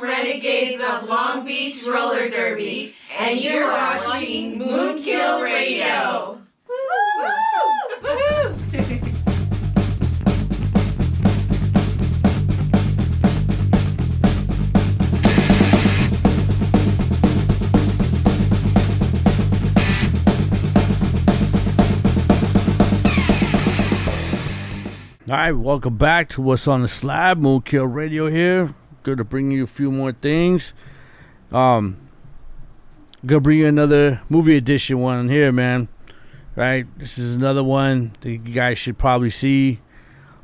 renegades of Long Beach Roller Derby, and you're watching MoonKILL Radio. Woo! All right, welcome back to What's on the Slab. MoonKILL Radio here. Good to bring you a few more things. Gonna bring you another movie edition one here, man. Right, this is another one that you guys should probably see,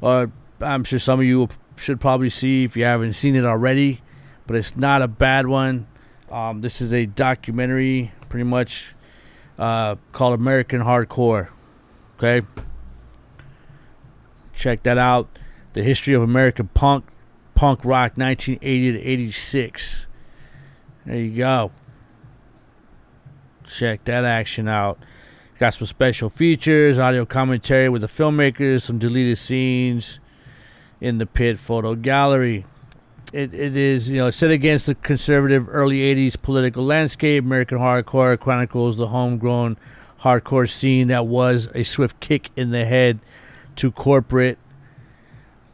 or I'm sure some of you should probably see if you haven't seen it already. But it's not a bad one. This is a documentary, pretty much, called American Hardcore. Okay. Check that out. The history of American punk rock, 1980 to 86. There you go. Check that action out. Got some special features, audio commentary with the filmmakers, some deleted scenes in the pit photo gallery. It is, set against the conservative early 80s political landscape. American Hardcore chronicles the homegrown hardcore scene that was a swift kick in the head to corporate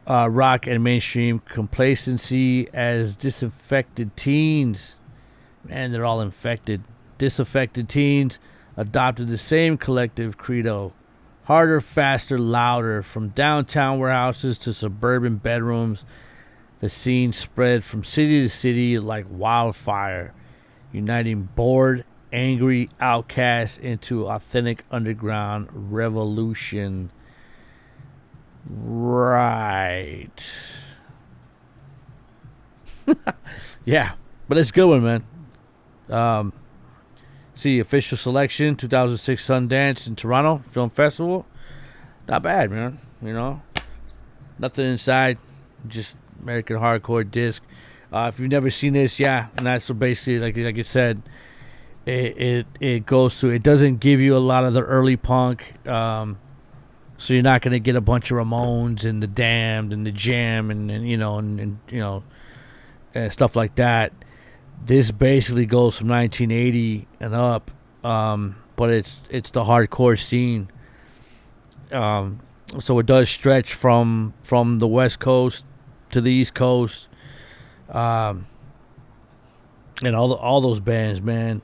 rock and mainstream complacency as disaffected teens, man, they're all infected. Disaffected teens adopted the same collective credo: harder, faster, louder. From downtown warehouses to suburban bedrooms, the scene spread from city to city like wildfire, uniting bored, angry outcasts into authentic underground revolution. Right. Yeah, but it's a good one, man. See, official selection 2006 Sundance in Toronto Film Festival. Not bad, man. Nothing inside, just American Hardcore disc. If you've never seen this, yeah, and that's basically like I said, it goes through. It doesn't give you a lot of the early punk. So you're not gonna get a bunch of Ramones and the Damned and the Jam and stuff like that. This basically goes from 1980 and up, but it's the hardcore scene. So it does stretch from the West Coast to the East Coast, and all those bands, man.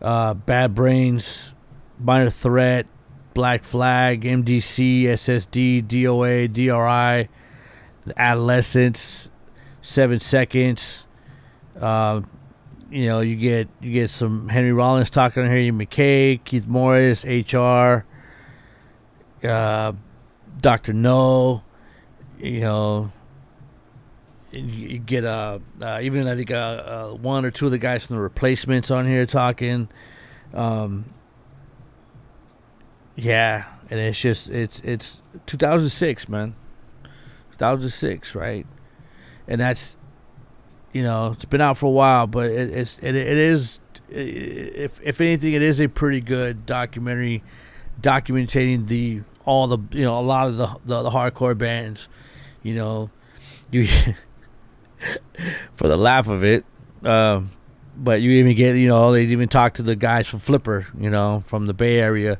Bad Brains, Minor Threat, Black Flag, MDC, SSD, DOA, DRI, The Adolescents, 7 Seconds. You get some Henry Rollins talking on here, Ian McKay, Keith Morris, HR, Dr. No. You get even I think one or two of the guys from the Replacements on here talking. Yeah, and it's just it's 2006, man. 2006, right? And that's it's been out for a while, but it is if anything, it is a pretty good documentary documenting a lot of the hardcore bands. You for the laugh of it, but you even get they even talk to the guys from Flipper, from the Bay Area.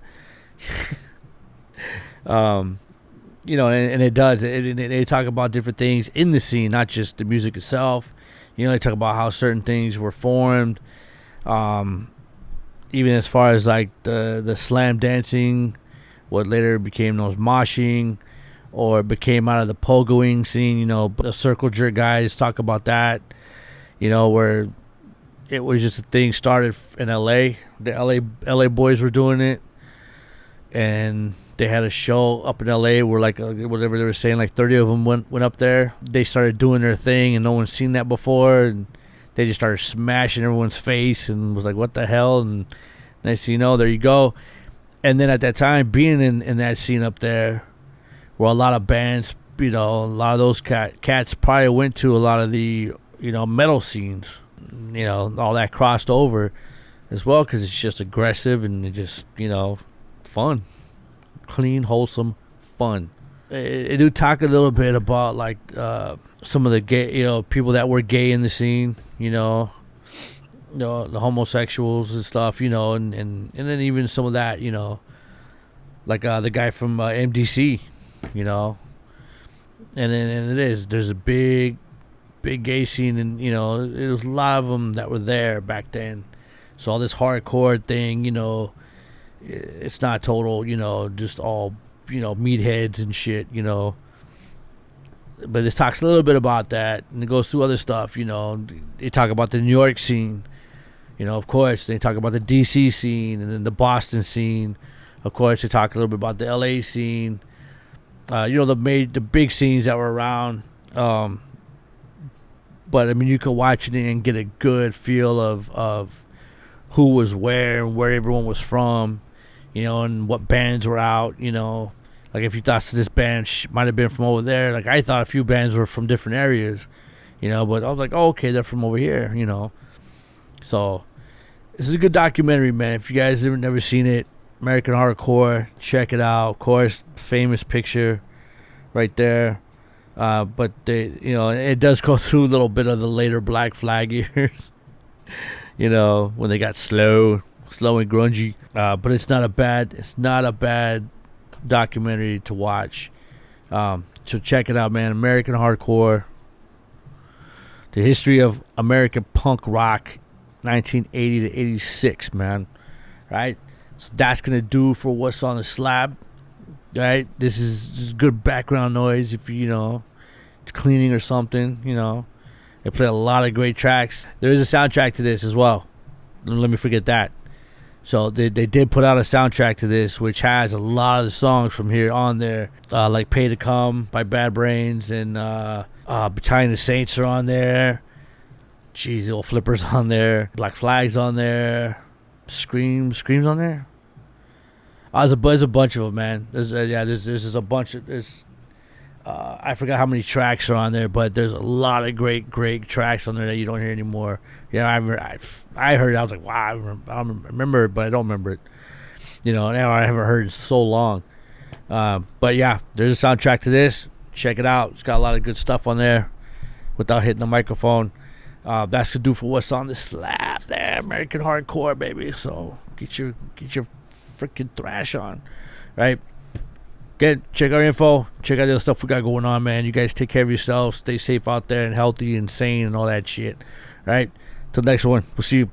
And it does. They talk about different things in the scene, not just the music itself. They talk about how certain things were formed, even as far as like the slam dancing, what later became known as moshing, or became out of the pogoing scene. The circle jerk guys talk about that. Where it was just a thing started in L.A. The L.A. boys were doing it. And they had a show up in L.A. where, like, whatever they were saying, like 30 of them went up there. They started doing their thing, and no one's seen that before. And they just started smashing everyone's face and was like, what the hell? And next thing you know, there you go. And then at that time, being in that scene up there, where a lot of bands, a lot of those cats probably went to a lot of the, metal scenes. All that crossed over as well, because it's just aggressive and it just, fun, clean, wholesome fun. It do talk a little bit about like some of the gay, people that were gay in the scene, the homosexuals and stuff, and then even some of that, like the guy from MDC, and there's a big gay scene, and it was a lot of them that were there back then. So all this hardcore thing, it's not total, just all meatheads and shit, but it talks a little bit about that, and it goes through other stuff. They talk about the New York scene, of course. They talk about the DC scene, and then the Boston scene. Of course, they talk a little bit about the LA scene. The big scenes that were around. But I mean, you could watch it and get a good feel of who was where and where everyone was from, and what bands were out. Like if you thought this band might have been from over there, like I thought a few bands were from different areas, but I was like, oh, okay, they're from over here, So this is a good documentary, man. If you guys have never seen it, American Hardcore, check it out. Of course, famous picture right there. But it does go through a little bit of the later Black Flag years, when they got slow and grungy. But it's not a bad documentary to watch. So check it out, man. American Hardcore, the history of American punk rock, 1980 to 86, man. Right? So that's gonna do for what's on the slab. Right? This is just good background noise if cleaning or something. They play a lot of great tracks. There is a soundtrack to this as well. Let me forget that. So they did put out a soundtrack to this, which has a lot of the songs from here on there, like "Pay to Come" by Bad Brains, and "Battalion of Saints" are on there. Jeez, Old Flipper's on there. Black Flag's on there. Scream's on there. There's a bunch of them, man. There's a bunch of this. I forgot how many tracks are on there, but there's a lot of great tracks on there that you don't hear anymore. Yeah, I heard it. I was like, wow, I remember it, but I don't remember it. Now I haven't heard it in so long. But yeah, there's a soundtrack to this. Check it out. It's got a lot of good stuff on there without hitting the microphone. That's to do for what's on the slab there, American Hardcore, baby. So get your freaking thrash on, right? Check our info. Check out the other stuff we got going on, man. You guys take care of yourselves. Stay safe out there and healthy and sane and all that shit. Right? Till next one. We'll see you.